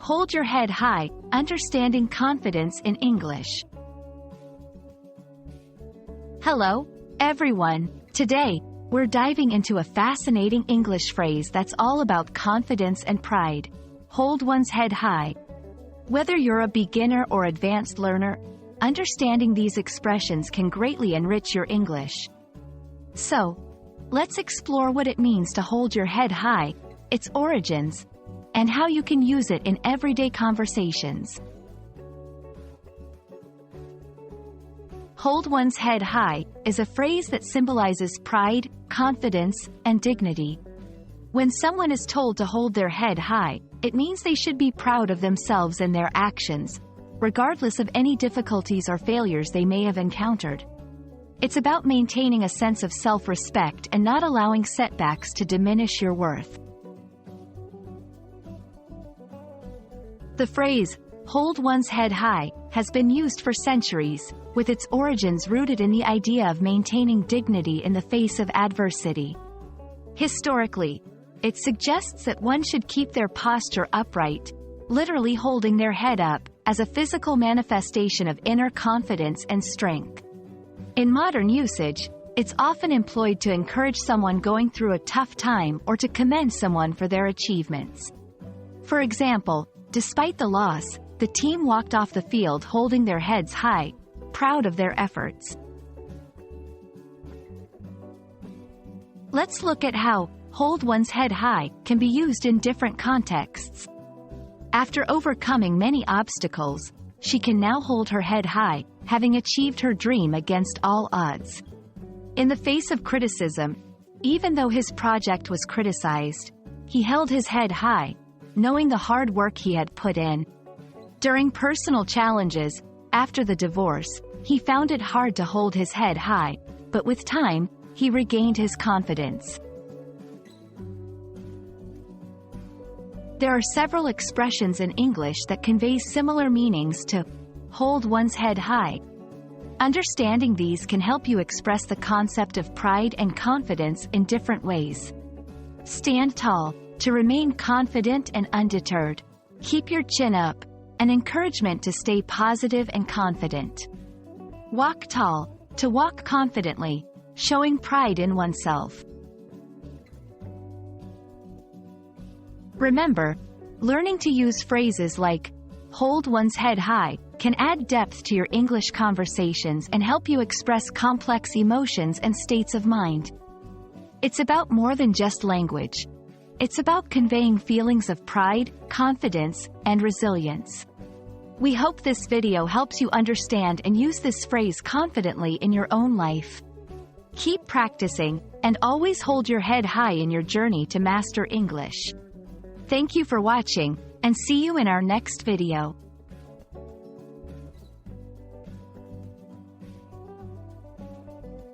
Hold your head high, understanding confidence in English. Hello, everyone. Today, we're diving into a fascinating English phrase that's all about confidence and pride. Hold one's head high. Whether you're a beginner or advanced learner, understanding these expressions can greatly enrich your English. So, let's explore what it means to hold your head high, its origins, and how you can use it in everyday conversations. Hold one's head high is a phrase that symbolizes pride, confidence, and dignity. When someone is told to hold their head high, it means they should be proud of themselves and their actions, regardless of any difficulties or failures they may have encountered. It's about maintaining a sense of self-respect and not allowing setbacks to diminish your worth. The phrase, hold one's head high, has been used for centuries, with its origins rooted in the idea of maintaining dignity in the face of adversity. Historically, it suggests that one should keep their posture upright, literally holding their head up, as a physical manifestation of inner confidence and strength. In modern usage, it's often employed to encourage someone going through a tough time or to commend someone for their achievements. For example, despite the loss, the team walked off the field holding their heads high, proud of their efforts. Let's look at how hold one's head high can be used in different contexts. After overcoming many obstacles, she can now hold her head high, having achieved her dream against all odds. In the face of criticism, even though his project was criticized, he held his head high, knowing the hard work he had put in. During personal challenges, after the divorce, he found it hard to hold his head high, but with time, he regained his confidence. There are several expressions in English that convey similar meanings to hold one's head high. Understanding these can help you express the concept of pride and confidence in different ways. Stand tall, to remain confident and undeterred. Keep your chin up, an encouragement to stay positive and confident. Walk tall, to walk confidently, showing pride in oneself. Remember, learning to use phrases like hold one's head high can add depth to your English conversations and help you express complex emotions and states of mind. It's about more than just language. It's about conveying feelings of pride, confidence, and resilience. We hope this video helps you understand and use this phrase confidently in your own life. Keep practicing, and always hold your head high in your journey to master English. Thank you for watching, and see you in our next video.